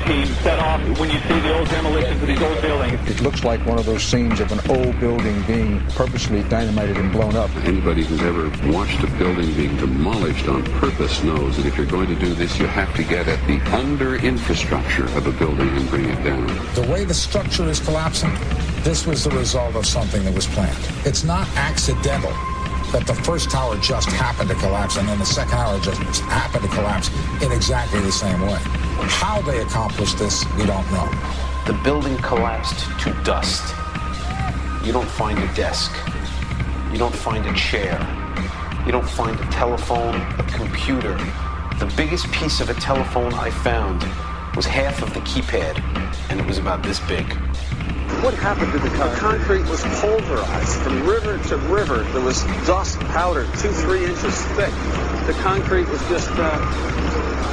team set off when you see the old demolitions of these old buildings. It looks like one of those scenes of an old building being purposely dynamited and blown up. Anybody who's ever watched a building being demolished on purpose knows that if you're going to do this, you have to get at the under-infrastructure of a building and bring it down. The way the structure is collapsing, this was the result of something that was planned. It's not accidental that the first tower just happened to collapse and then the second tower just happened to collapse in exactly the same way. How they accomplished this, we don't know. The building collapsed to dust. You don't find a desk. You don't find a chair. You don't find a telephone, a computer. The biggest piece of a telephone I found was half of the keypad, and it was about this big. What happened to the concrete? The concrete was pulverized from river to river. There was dust powder 2-3 inches thick. The concrete was just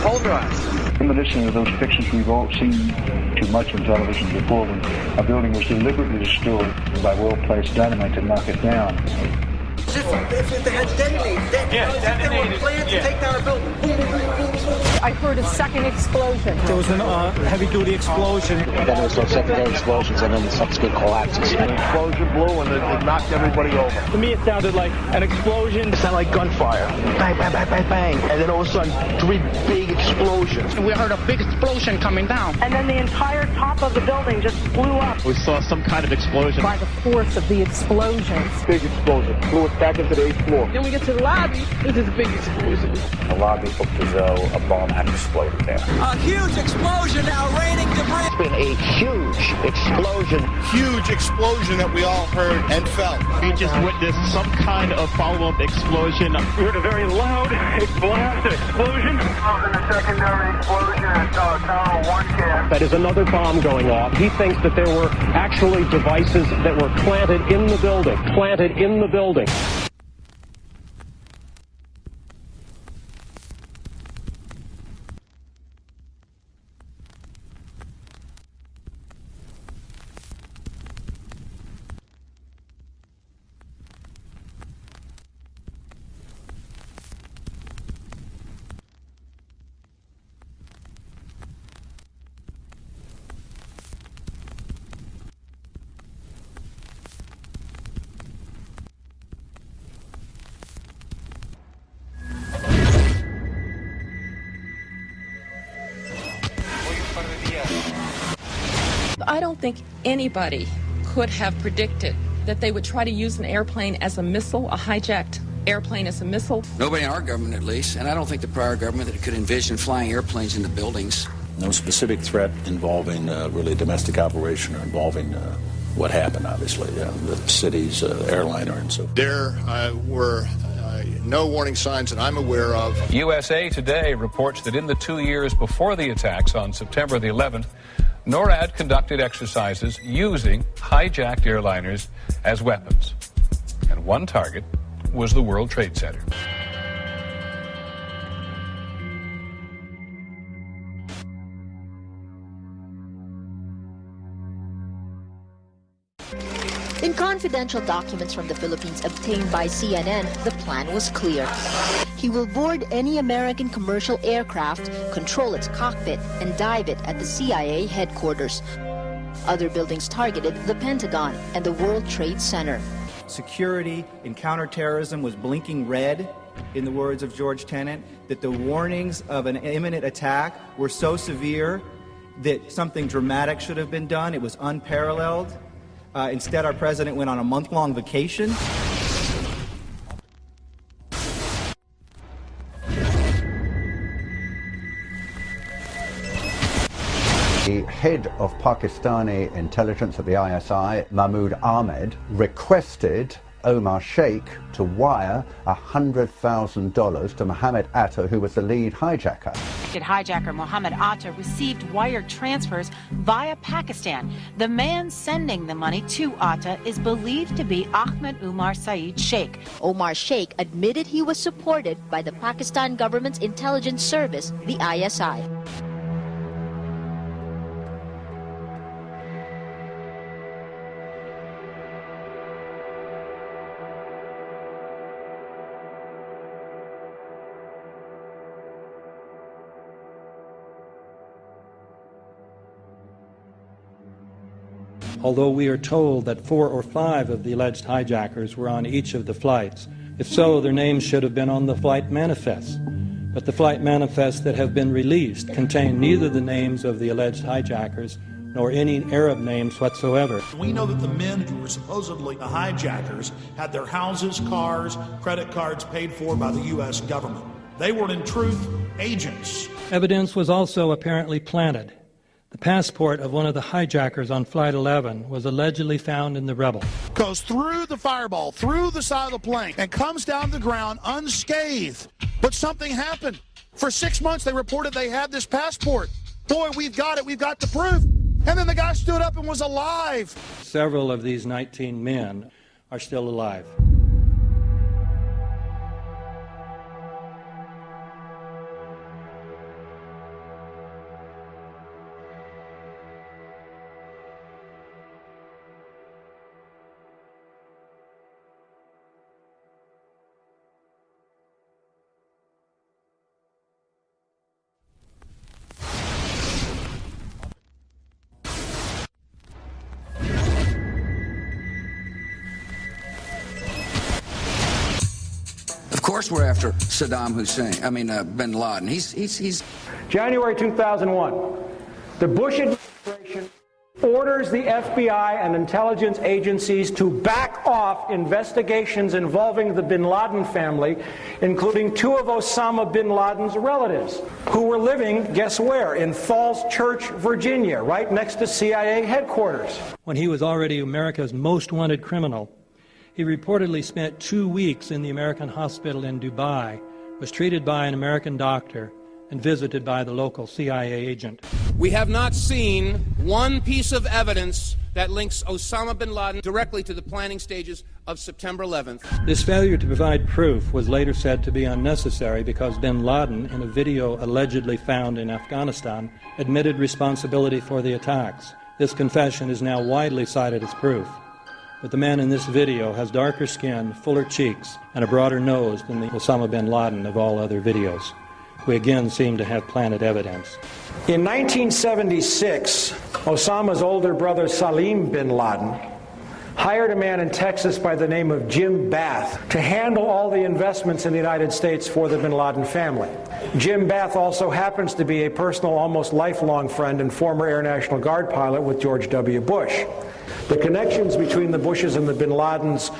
pulverized. In addition to those pictures we've all seen too much on television before, when a building was deliberately destroyed by well-placed dynamite to knock it down. If they had detonated, they were planned to take down a building. Boom, boom, boom, boom. I heard a second explosion. There was a heavy-duty explosion. Then there was some secondary explosions and then the subsequent collapses. An explosion blew and it knocked everybody over. To me, it sounded like an explosion. It sounded like gunfire. Bang, bang, bang, bang, bang. And then all of a sudden, 3 big explosions. We heard a big explosion coming down. And then the entire top of the building just blew up. We saw some kind of explosion. By the force of the explosions. Big explosion. Blew it back into the 8th floor. Then we get to the lobby. This is a big explosion. The lobby looked as though a bomb had exploded there. A huge explosion now raining debris. It's been a huge explosion. Huge explosion that we all heard and felt. We just witnessed some kind of follow-up explosion. We heard a very loud blast, an explosion. A secondary explosion at Tower 1 camp. That is another bomb going off. He thinks that there were actually devices that were planted in the building. Planted in the building. I don't think anybody could have predicted that they would try to use an airplane as a missile, a hijacked airplane as a missile. Nobody in our government, at least, and I don't think the prior government that could envision flying airplanes into buildings. No specific threat involving really domestic operation or involving what happened, obviously, the city's airliner and so. There were no warning signs that I'm aware of. USA Today reports that in the 2 years before the attacks on September the 11th, NORAD conducted exercises using hijacked airliners as weapons. And one target was the World Trade Center. In confidential documents from the Philippines obtained by CNN, the plan was clear. He will board any American commercial aircraft, control its cockpit, and dive it at the CIA headquarters. Other buildings targeted the Pentagon and the World Trade Center. Security in counterterrorism was blinking red, in the words of George Tenet, that the warnings of an imminent attack were so severe that something dramatic should have been done. It was unparalleled. Instead, our president went on a month-long vacation. The head of Pakistani intelligence at the ISI, Mahmoud Ahmed, requested Omar Sheikh to wire $100,000 to Mohammed Atta, who was the lead hijacker. Hijacker Mohammed Atta received wire transfers via Pakistan. The man sending the money to Atta is believed to be Ahmed Umar Saeed Sheikh. Omar Sheikh admitted he was supported by the Pakistan government's intelligence service, the ISI. although we are told that 4 or 5 of the alleged hijackers were on each of the flights. If so, their names should have been on the flight manifests. But the flight manifests that have been released contain neither the names of the alleged hijackers nor any Arab names whatsoever. We know that the men who were supposedly the hijackers had their houses, cars, credit cards paid for by the U.S. government. They were, in truth, agents. Evidence was also apparently planted. The passport of one of the hijackers on Flight 11 was allegedly found in the Rebel. Goes through the fireball, through the side of the plane, and comes down to the ground unscathed. But something happened. For 6 months, they reported they had this passport. Boy, we've got it. We've got the proof. And then the guy stood up and was alive. Several of these 19 men are still alive. Of course we're after Saddam Hussein, bin Laden. He's January 2001, the Bush administration orders the FBI and intelligence agencies to back off investigations involving the bin Laden family, including 2 of Osama bin Laden's relatives, who were living, guess where, in Falls Church, Virginia, right next to CIA headquarters. When he was already America's most wanted criminal, he reportedly spent 2 weeks in the American hospital in Dubai, was treated by an American doctor, and visited by the local CIA agent. We have not seen one piece of evidence that links Osama bin Laden directly to the planning stages of September 11th. This failure to provide proof was later said to be unnecessary because bin Laden, in a video allegedly found in Afghanistan, admitted responsibility for the attacks. This confession is now widely cited as proof. But the man in this video has darker skin, fuller cheeks, and a broader nose than the Osama bin Laden of all other videos. We again seem to have planted evidence. In 1976, Osama's older brother Salim bin Laden hired a man in Texas by the name of Jim Bath to handle all the investments in the United States for the bin Laden family. Jim Bath also happens to be a personal, almost lifelong friend and former Air National Guard pilot with George W. Bush. The connections between the Bushes and the bin Ladens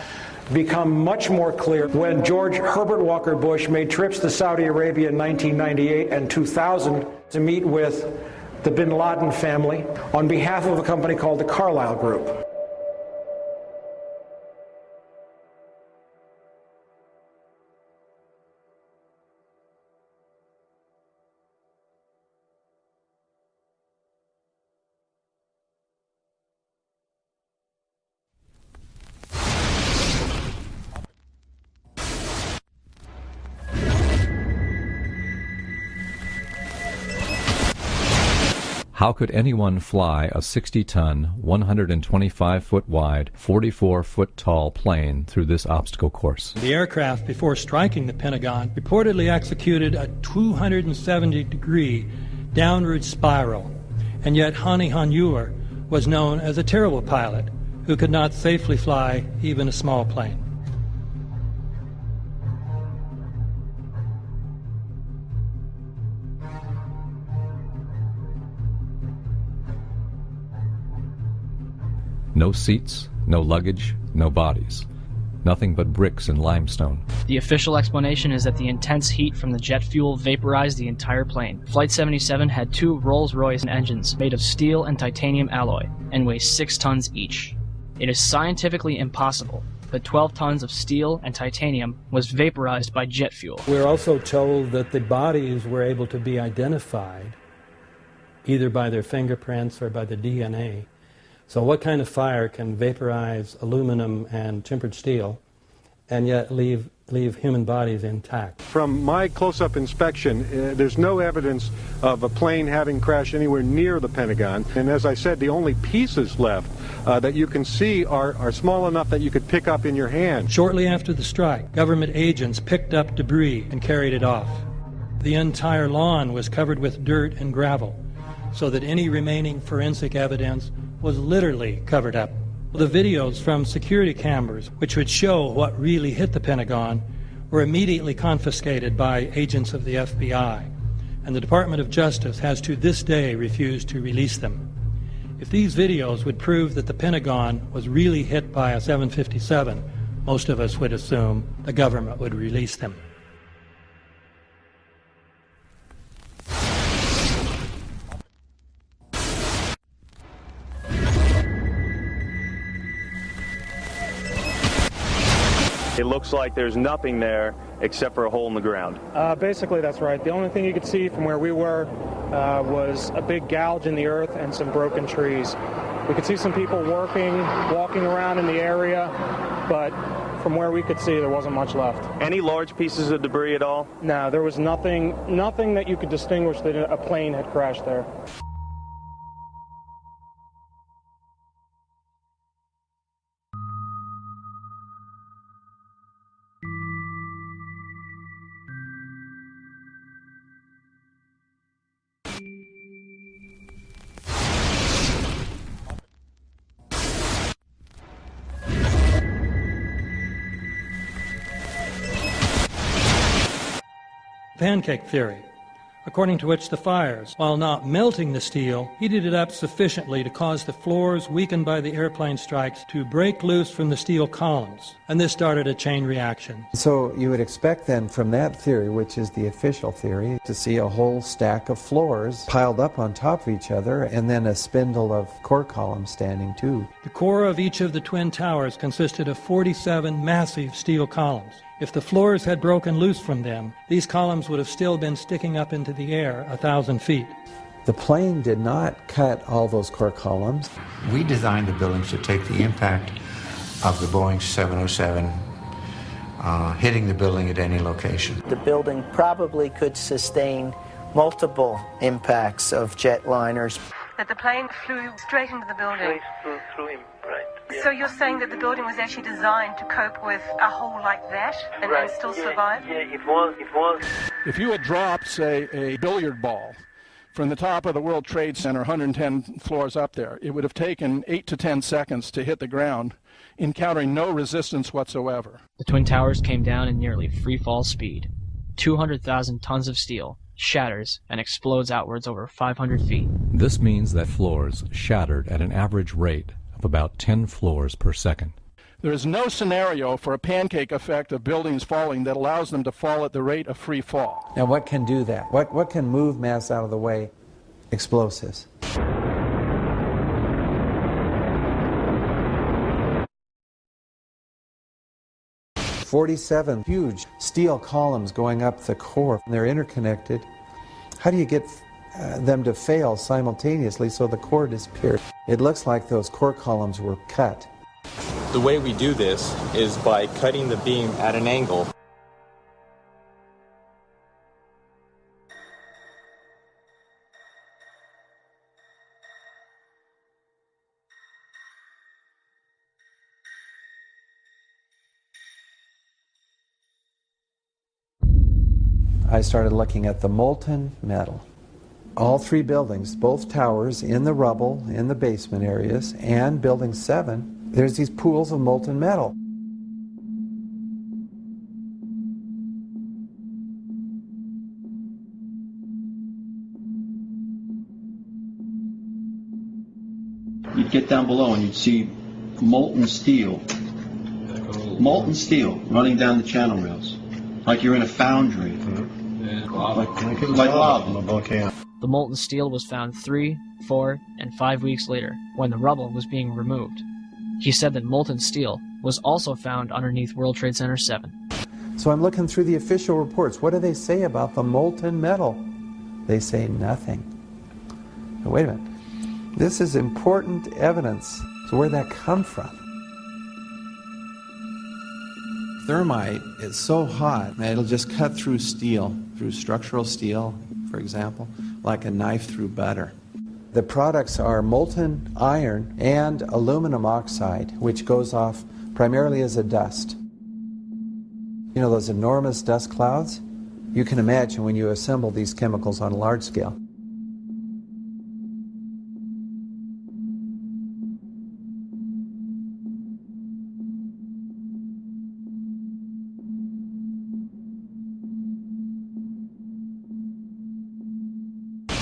become much more clear when George Herbert Walker Bush made trips to Saudi Arabia in 1998 and 2000 to meet with the bin Laden family on behalf of a company called the Carlyle Group. How could anyone fly a 60-ton, 125-foot wide, 44-foot tall plane through this obstacle course? The aircraft, before striking the Pentagon, reportedly executed a 270-degree downward spiral, and yet Hani Hanjour was known as a terrible pilot who could not safely fly even a small plane. No seats, no luggage, no bodies. Nothing but bricks and limestone. The official explanation is that the intense heat from the jet fuel vaporized the entire plane. Flight 77 had 2 Rolls-Royce engines made of steel and titanium alloy and weigh 6 tons each. It is scientifically impossible that 12 tons of steel and titanium was vaporized by jet fuel. We're also told that the bodies were able to be identified either by their fingerprints or by the DNA. So what kind of fire can vaporize aluminum and tempered steel and yet leave human bodies intact? From my close-up inspection, there's no evidence of a plane having crashed anywhere near the Pentagon. And as I said, the only pieces left that you can see are small enough that you could pick up in your hand. Shortly after the strike, government agents picked up debris and carried it off. The entire lawn was covered with dirt and gravel, so that any remaining forensic evidence was literally covered up. The videos from security cameras, which would show what really hit the Pentagon, were immediately confiscated by agents of the FBI, and the Department of Justice has to this day refused to release them. If these videos would prove that the Pentagon was really hit by a 757, most of us would assume the government would release them. It looks like there's nothing there except for a hole in the ground. Basically, that's right. The only thing you could see from where we were was a big gouge in the earth and some broken trees. We could see some people walking around in the area, but from where we could see, there wasn't much left. Any large pieces of debris at all? No, there was nothing that you could distinguish that a plane had crashed there. Pancake theory, according to which the fires, while not melting the steel, heated it up sufficiently to cause the floors weakened by the airplane strikes to break loose from the steel columns, and this started a chain reaction. So you would expect then from that theory, which is the official theory, to see a whole stack of floors piled up on top of each other and then a spindle of core columns standing too. The core of each of the twin towers consisted of 47 massive steel columns. If the floors had broken loose from them, these columns would have still been sticking up into the air 1,000 feet. The plane did not cut all those core columns. We designed the buildings to take the impact of the Boeing 707 hitting the building at any location. The building probably could sustain multiple impacts of jetliners. That the plane flew straight into the building. Through him, right. So you're saying that the building was actually designed to cope with a hole like that and still survive? Yeah, it was. If you had dropped, say, a billiard ball from the top of the World Trade Center, 110 floors up there, it would have taken 8 to 10 seconds to hit the ground, encountering no resistance whatsoever. The Twin Towers came down in nearly free fall speed. 200,000 tons of steel shatters and explodes outwards over 500 feet. This means that floors shattered at an average rate of about 10 floors per second. There is no scenario for a pancake effect of buildings falling that allows them to fall at the rate of free fall. Now what can do that? What can move mass out of the way? Explosives. "47 huge steel columns going up the core. They're interconnected. How do you get them to fail simultaneously so the core disappears? It looks like those core columns were cut. The way we do this is by cutting the beam at an angle. I started looking at the molten metal. All three buildings, both towers, in the rubble, in the basement areas, and Building 7, there's these pools of molten metal. You'd get down below and you'd see molten steel running down the channel rails, like you're in a foundry. Like lava. The molten steel was found 3, 4, and 5 weeks later, when the rubble was being removed. He said that molten steel was also found underneath World Trade Center 7. So I'm looking through the official reports. What do they say about the molten metal? They say nothing. Now, wait a minute. This is important evidence. So where'd that come from? Thermite is so hot that it'll just cut through steel, through structural steel, for example, like a knife through butter. The products are molten iron and aluminum oxide, which goes off primarily as a dust. You know those enormous dust clouds? You can imagine when you assemble these chemicals on a large scale.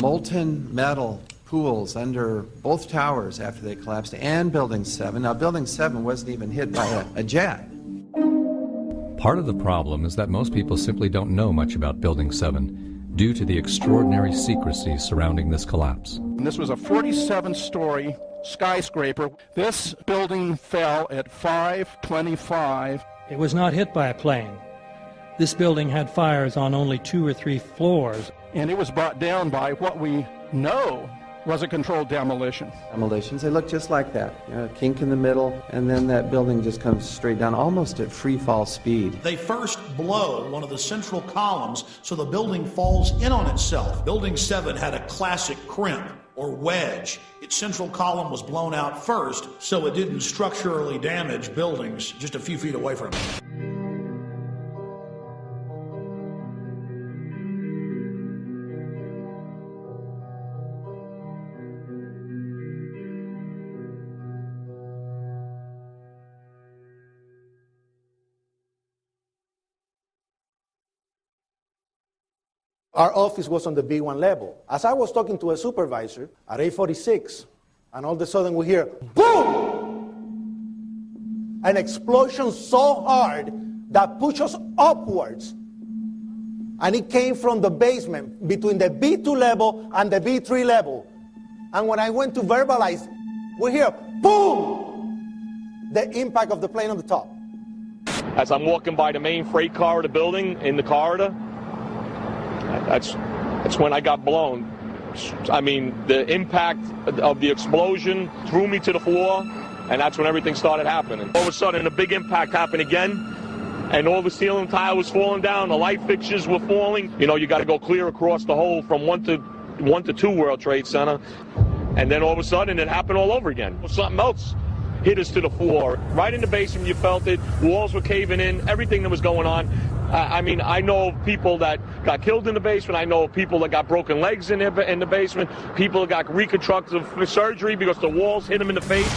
Molten metal pools under both towers after they collapsed, and Building 7. Now, Building 7 wasn't even hit by a jet. Part of the problem is that most people simply don't know much about Building 7 due to the extraordinary secrecy surrounding this collapse. And this was a 47-story skyscraper. This building fell at 5:25. It was not hit by a plane. This building had fires on only 2 or 3 floors. And it was brought down by what we know was a controlled demolition. Demolitions, they look just like that. You know, a kink in the middle, and then that building just comes straight down, almost at free fall speed. They first blow one of the central columns so the building falls in on itself. Building 7 had a classic crimp or wedge. Its central column was blown out first, so it didn't structurally damage buildings just a few feet away from it. Our office was on the B1 level. As I was talking to a supervisor at 8:46, and all of a sudden we hear, boom! An explosion so hard that pushed us upwards. And it came from the basement between the B2 level and the B3 level. And when I went to verbalize, we hear, boom! The impact of the plane on the top. As I'm walking by the main freight corridor building in the corridor, that's when I got blown. I mean, the impact of the explosion threw me to the floor, and that's when everything started happening. All of a sudden, a big impact happened again, and all the ceiling tile was falling down, the light fixtures were falling. You know, you got to go clear across the whole from 1 to 2 World Trade Center, and then all of a sudden, it happened all over again. Something else hit us to the floor. Right in the basement, you felt it. Walls were caving in, everything that was going on. I mean, I know people that got killed in the basement. I know people that got broken legs in the basement. People that got reconstructive surgery because the walls hit them in the face.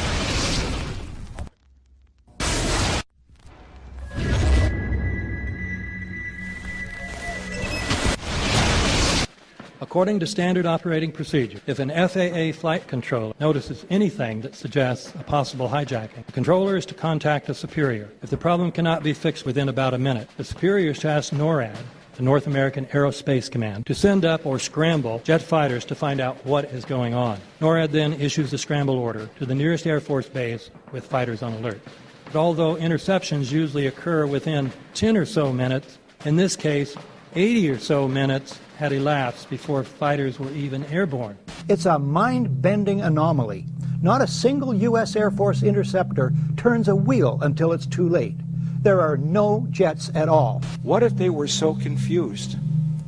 According to standard operating procedure, if an FAA flight controller notices anything that suggests a possible hijacking, the controller is to contact a superior. If the problem cannot be fixed within about a minute, the superior is to ask NORAD, the North American Aerospace Command, to send up or scramble jet fighters to find out what is going on. NORAD then issues the scramble order to the nearest Air Force base with fighters on alert. But although interceptions usually occur within 10 or so minutes, in this case, 80 or so minutes had elapsed before fighters were even airborne. It's a mind-bending anomaly. Not a single U.S. Air Force interceptor turns a wheel until it's too late. There are no jets at all. What if they were so confused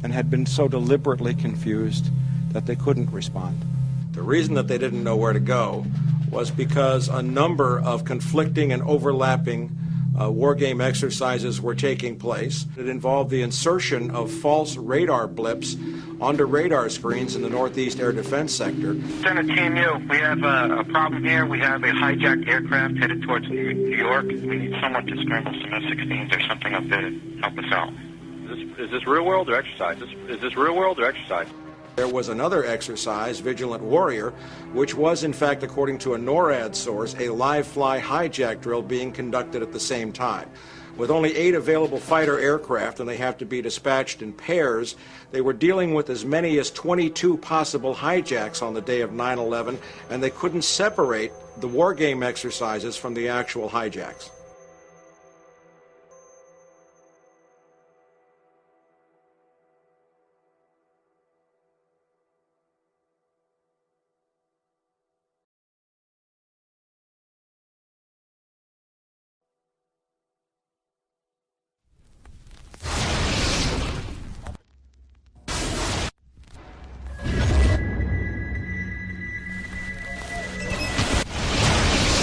and had been so deliberately confused that they couldn't respond? The reason that they didn't know where to go was because a number of conflicting and overlapping war game exercises were taking place. It involved the insertion of false radar blips onto radar screens in the Northeast Air Defense Sector. Center Team U, we have a problem here. We have a hijacked aircraft headed towards New York. We need someone to scramble some F-16s or something up there to help us out. Is this real world or exercise? Is this real world or exercise? There was another exercise, Vigilant Warrior, which was, in fact, according to a NORAD source, a live-fly hijack drill being conducted at the same time. With only 8 available fighter aircraft, and they have to be dispatched in pairs, they were dealing with as many as 22 possible hijacks on the day of 9/11, and they couldn't separate the war game exercises from the actual hijacks.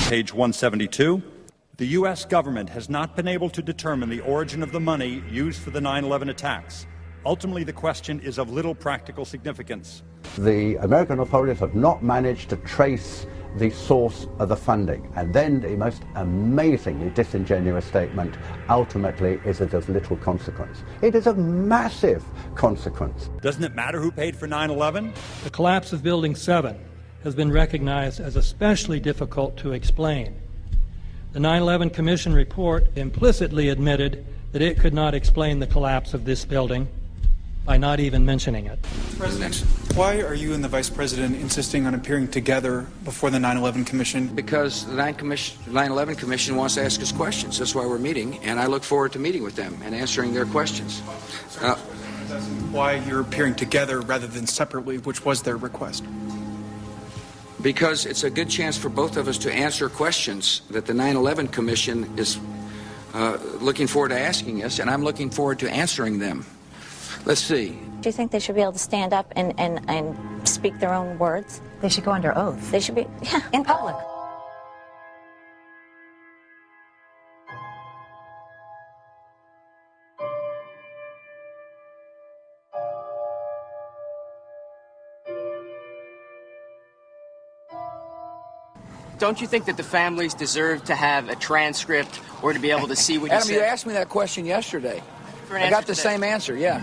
Page 172. The U.S. government has not been able to determine the origin of the money used for the 9/11 attacks. Ultimately, the question is of little practical significance. The American authorities have not managed to trace the source of the funding. And then the most amazingly disingenuous statement, ultimately is it of little consequence. It is of massive consequence. Doesn't it matter who paid for 9/11? The collapse of Building 7 has been recognized as especially difficult to explain. The 9/11 Commission report implicitly admitted that it could not explain the collapse of this building by not even mentioning it. President, why are you and the Vice President insisting on appearing together before the 9/11 Commission? Because the 9/11 Commission wants to ask us questions. That's why we're meeting, and I look forward to meeting with them and answering their questions. Why you're appearing together rather than separately, which was their request? Because it's a good chance for both of us to answer questions that the 9/11 Commission is looking forward to asking us, and I'm looking forward to answering them. Let's see. Do you think they should be able to stand up and speak their own words? They should go under oath. They should be, yeah, in public. Don't you think that the families deserve to have a transcript or to be able to see what you Adam, said? you asked me that question yesterday. I got the same answer, yeah.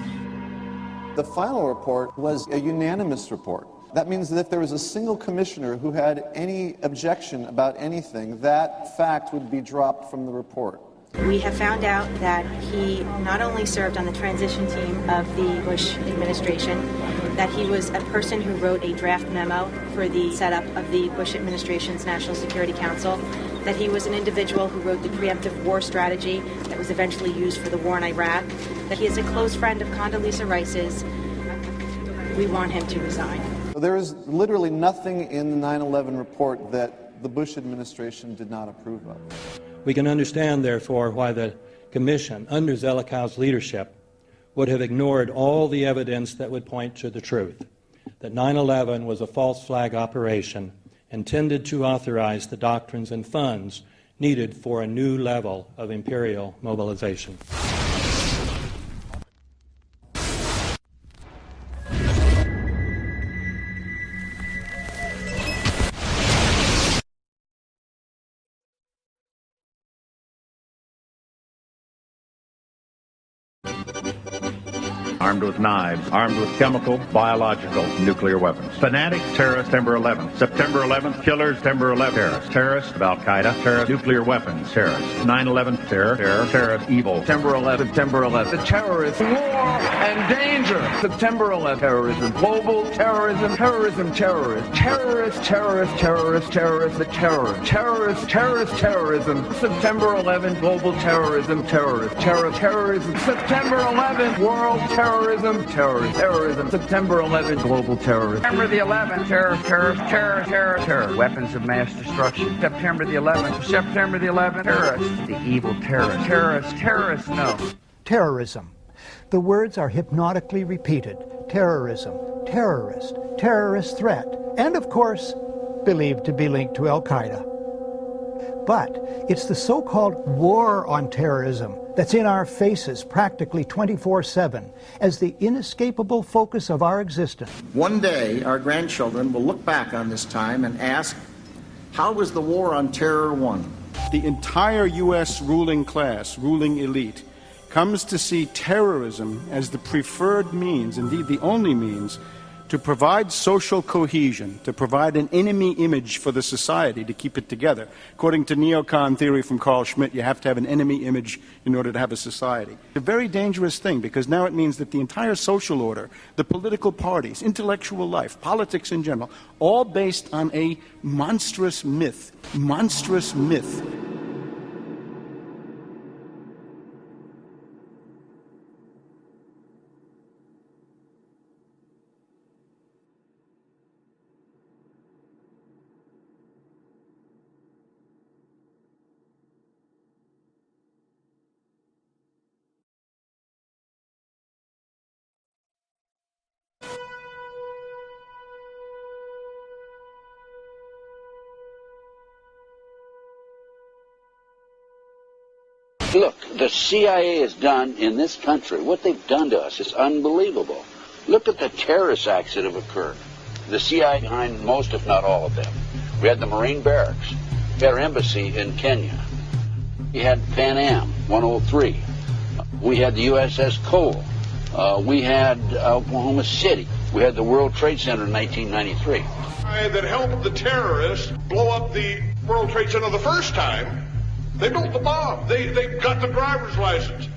The final report was a unanimous report. That means that if there was a single commissioner who had any objection about anything, that fact would be dropped from the report. We have found out that he not only served on the transition team of the Bush administration, that he was a person who wrote a draft memo for the setup of the Bush administration's National Security Council, that he was an individual who wrote the preemptive war strategy that was eventually used for the war in Iraq, that he is a close friend of Condoleezza Rice's. We want him to resign. There is literally nothing in the 9/11 report that the Bush administration did not approve of. We can understand, therefore, why the Commission, under Zelikow's leadership, would have ignored all the evidence that would point to the truth, that 9/11 was a false flag operation intended to authorize the doctrines and funds needed for a new level of imperial mobilization. Armed with knives, armed with chemical, biological, nuclear weapons. Fanatics, terrorists, September 11th. September 11th, killers, September 11th, terrorists. Terrorists of Al-Qaeda, terrorists, nuclear weapons, terrorists. 9/11, terror, terrorist, evil. September 11th, September 11th. The terrorists, war and danger. September 11th, terrorism, global terrorism, terrorism, terrorists. Terrorists, terrorists, terrorists, terrorists, the terror. Terrorists, terrorist, terrorism. September 11th, global terrorism, terrorists. Terror, terrorism. September 11th, world terrorism, terrorism. September 11th, global terrorism. September the 11th, terror, terror. Weapons of mass destruction. September the 11th, September the 11th, terrorists. The evil terrorists, no. Terrorism. The words are hypnotically repeated. Terrorism, terrorist, terrorist threat, and of course, believed to be linked to Al-Qaeda. But it's the so-called war on terrorism that's in our faces practically 24/7 as the inescapable focus of our existence. One day, our grandchildren will look back on this time and ask, how was the war on terror won? The entire U.S. ruling class, ruling elite, comes to see terrorism as the preferred means, indeed the only means, to provide social cohesion, to provide an enemy image for the society to keep it together. According to neocon theory from Carl Schmitt, you have to have an enemy image in order to have a society. It's a very dangerous thing, because now it means that the entire social order, the political parties, intellectual life, politics in general, all based on a monstrous myth. Monstrous myth. Look, the CIA has done in this country, what they've done to us is unbelievable. Look at the terrorist acts that have occurred. The CIA behind most, if not all of them. We had the Marine Barracks. We had our embassy in Kenya. We had Pan Am 103. We had the USS Cole. We had Oklahoma City. We had the World Trade Center in 1993. That helped the terrorists blow up the World Trade Center the first time, they built the bomb. They got the driver's license.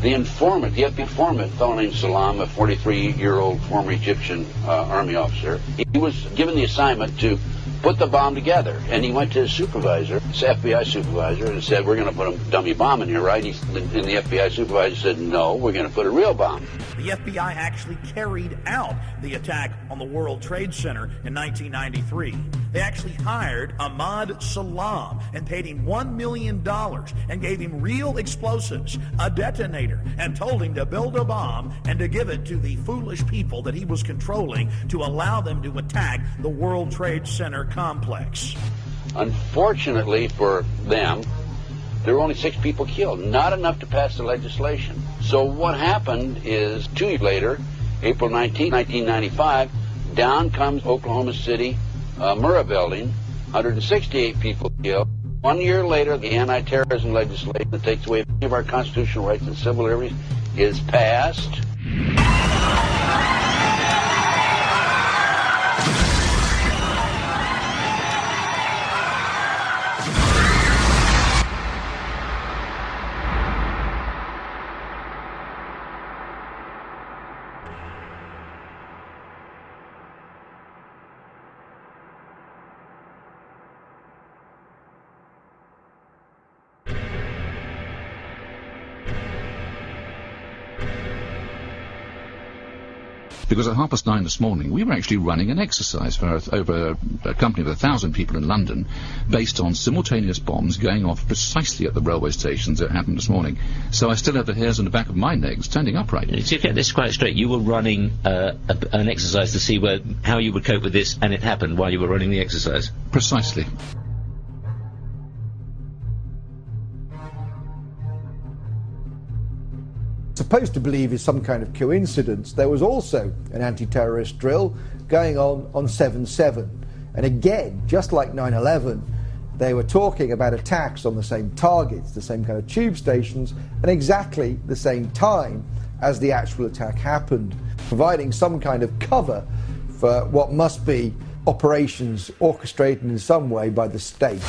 The informant, the FBI informant, a fellow named Salam, a 43-year-old former Egyptian army officer, he was given the assignment to put the bomb together. And he went to his supervisor, his FBI supervisor, and said, we're going to put a dummy bomb in here, right? And the FBI supervisor said, no, we're going to put a real bomb. The FBI actually carried out the attack on the World Trade Center in 1993. They actually hired Ahmad Salam and paid him $1 million and gave him real explosives, a detonator, and told him to build a bomb and to give it to the foolish people that he was controlling to allow them to attack the World Trade Center complex. Unfortunately for them, there were only 6 people killed, not enough to pass the legislation. So what happened is 2 years later, April 19, 1995, down comes Oklahoma City Murrah building, 168 people killed. 1 year later, the anti-terrorism legislation that takes away many of our constitutional rights and civil liberties is passed. Because at 9:30 this morning, we were actually running an exercise for over a company of 1,000 people in London, based on simultaneous bombs going off precisely at the railway stations that happened this morning. So I still have the hairs on the back of my neck standing upright. To get this quite straight, you were running an exercise to see how you would cope with this, and it happened while you were running the exercise? Precisely. Supposed to believe is some kind of coincidence, there was also an anti-terrorist drill going on 7/7. And again, just like 9/11, they were talking about attacks on the same targets, the same kind of tube stations, and exactly the same time as the actual attack happened, providing some kind of cover for what must be operations orchestrated in some way by the state.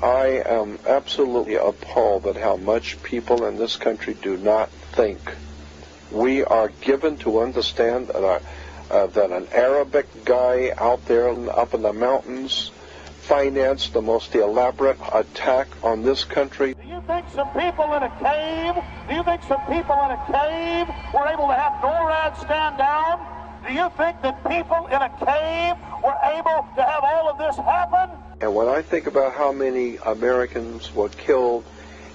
I am absolutely appalled at how much people in this country do not think. We are given to understand that, that an Arabic guy out there up in the mountains financed the most elaborate attack on this country. Do you think some people in a cave, were able to have NORAD stand down? Do you think that people in a cave were able to have all of this happen? And when I think about how many Americans were killed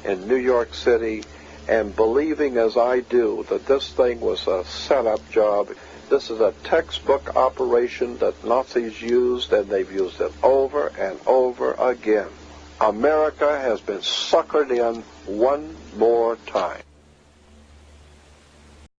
in New York City, and believing as I do that this thing was a setup job, this is a textbook operation that Nazis used, and they've used it over and over again. America has been suckered in one more time.